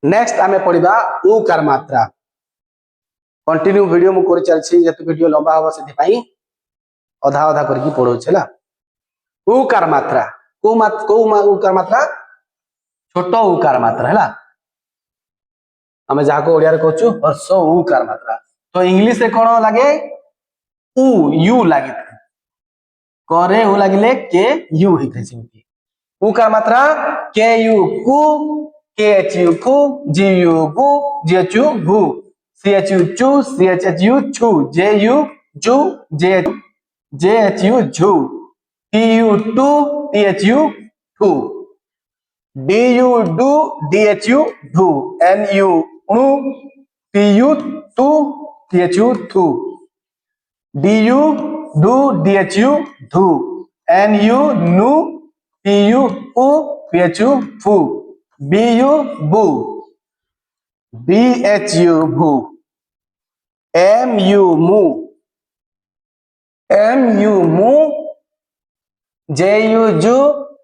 next आम पढ़ा उकार मात्रा कंटिन्यू वीडियो मु कर चलछि जेतु वीडियो लंबा हो से अधा अधा करके पढ़ौछला उकार मात्रा को उकार मात्रा छोट उकार मात्रा है आम जहाँ को ओडिया कहूँ हर्ष उकार मात्रा तो इंग्लिश रे कौन लगे उ यू लगे करे उ लगे के यू होते उकार मात्रा के यू कु के एच यू कु जी यू गु जी एच यू गु सी एच यू चू सी एच यू छू जे यू जू जे एच यू झू टी यू टू टी एच यू टू डी यू डू डी एच यू डू एन यू उ टी यू टू टी एच यू टू डी यू डू डी एच यू धू एन यू नू पी यू उ पी एच यू फू बी यू बू बी एच यू भू एम यू मू एम यू मू जे यू जू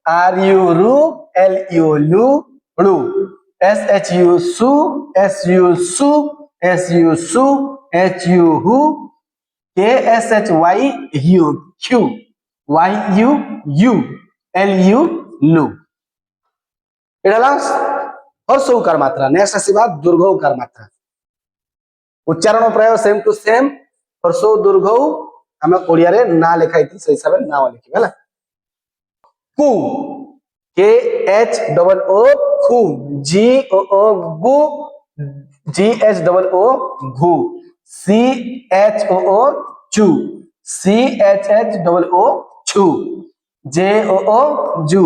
आर यू रू एल यू लू रू एस एच यू सू एस यू सू एस यू सू एच यू हू K S H Y U क्यू वाई यू यू एल यू लू हर्ष उकार मात्रा नेक्स्ट आसवा दुर्घ उकार मात्रा उच्चारण प्राय सेम टू सेम हर्ष दुर्घ आम ओडिया रे ना लिखाई से हिसाब से ना लिखा कु के एच डबल ओ खु जी ओ गु जी एच डबल ओ घु सी एच ओ चू सी एच डबल ओ छू जे ओ जू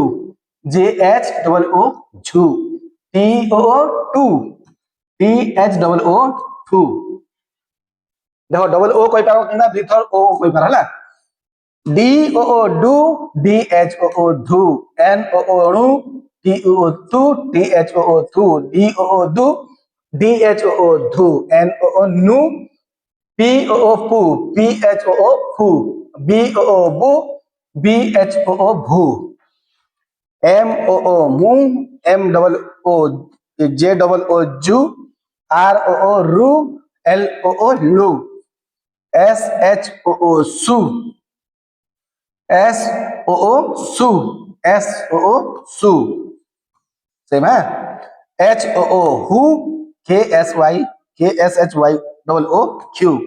जे एच डबल ओ झू टी ओ टू टी एच डबल ओ टू देखो डबल ओ कोई पारो कि भीतर ओ कोई पार है डी ओ डू डी एच ओ धू एन ओ णु टी ओ टू टी एच ओ थू डी ओ दू डी एच ओ धू एन ओ नु पी ओ पू पी एच ओ फू बी ओ बू बी एच ओ भू एम ओ मू M double O J double O जू आर ओ रू एल ओ लू एस एच ओ सू एस ओ सू एस ओ सू सेम है एच ओ हु के S H Y double O क्यू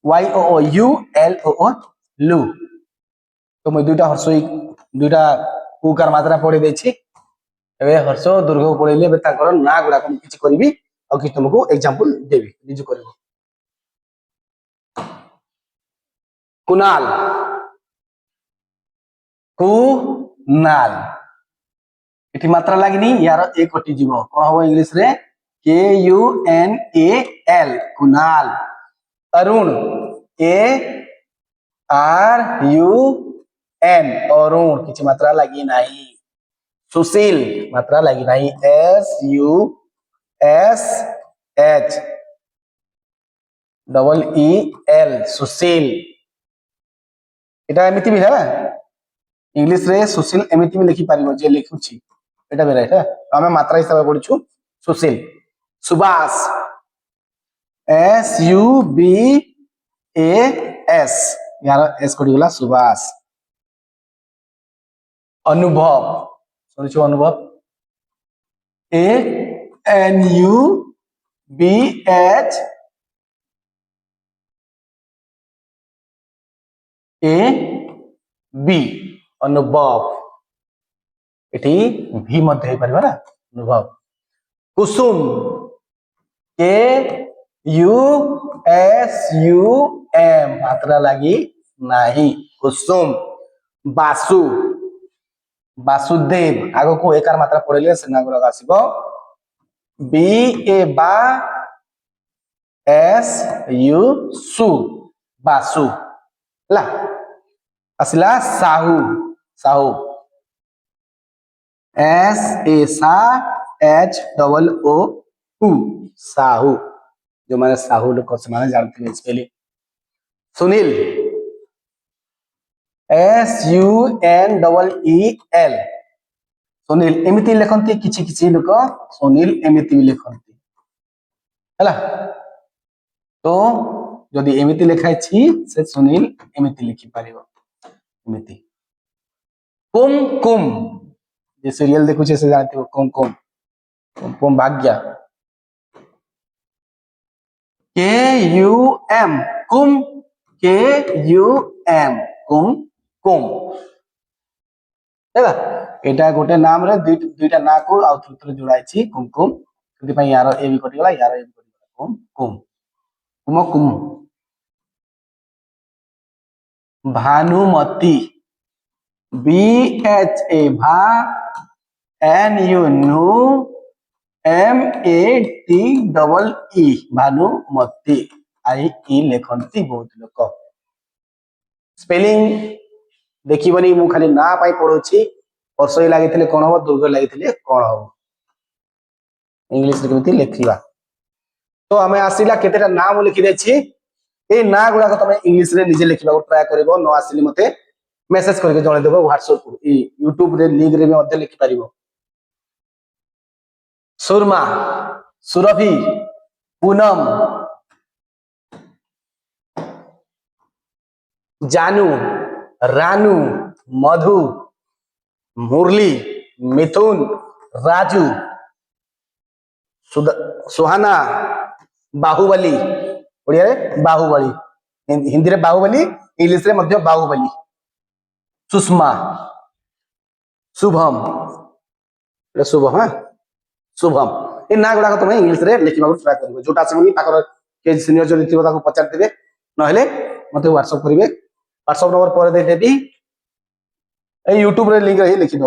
Y O U L O लू तो मैं दुईटा हर्ष दुईटा उकार मात्रा पढ़ी देछि एबे हर्ष दुर्घ पढ़ेले एबे ताकर ना गुडा कोन किछि करबी आ कि तुमको एग्जांपल देबी निजु करबो कुणाल कुणाल इठी मात्रा लागनी यार ए कटि जीवो कोन हो इंग्लिश रे K U N A L Kunal Arun A R U N Arun किछि मात्रा लागी नाही सुशील मात्रा लगी नहीं S U S H double E L Sushil एटा एमिति भी है इंग्लिश रे सुशील एमिति भी लिखि पारिबो जे लिखुछि एटा भी राइट है हमें मात्रा हिसाब पढिछु Sushil Subhash S U B A S यार एस कोडी गला सुभाष अनुभव सुनिछु Anubhav A N U B H A B Anubhav एठी भी मध्य है परिवार अनुभव कुसुम के यू एस यू एम मात्रा लगी नहीं कुसुम बासु वासुदेव आगो को एकार मात्रा पड़ेले से नागुरा आसीबो बी ए बा एस यू सु बासु ला असला साहू साहू एस ए सा एच डबल ओ उ साहू जो माने साहू लोग से माने जानते हैं इसके लिए Sunil S U N double E L Sunil एमती लिखती किछि किछि लोक सुनील एमती भी लिखती है तो जदि एमती लिखाई से सुनील एमती लिखि पारिबो एमती कुमकुम जे सीरियल देखुछे से जानथिबो कुमकुम कुमकुम भाग्य के यू एम कुम के यू एम कुम कुम हैला एटा गोटे नाम रे दुईटा ना को आ थुर जोड़ाई छी कुमकुम सेति पई यार ए भी कटि गला यार ए भी कटि गला कुम कुम कुम कुम भानुमती बी एच ए भा एन यू नु M A T double E Bhanumati आई ई लेखंती बहुत लोक स्पेलिंग देखिबनी मु खाली ना पाई पढोछि परसई लागिथिले कोन हो दुर्ग लागिथिले कोन हो इंग्लिश रे केमिति लेखिबा तो हमें आसीला केतेटा नाम लिखि देछि ए ना गुडा को तमे इंग्लिश रे निजे लिखिबा ट्राई करबो न आसीली मते मेसेज करके जणे देबो व्हाट्सएप ई यूट्यूब रे लिंक रे मते लिखि परिबो सुरमा सुरभि पूनम जानू रानू मधु मुरली मिथुन राजू सुहाना बाहुबली ओडिया रे बाहुबली हिंदी रे बाहुबली इंग्लिश रे मध्य बाहुबली सुषमा शुभम शुभम हाँ शुभम ए ना गुडा तुम इंग्लिश रे लिखा ट्राए कर जोटा से पाखर के सीनियर जदि थी पचार देवे नहले मत व्हाट्सएप करेंगे व्हाट्सएप नंबर पर देदेवी यूट्यूब रे लिंक रही लिखिद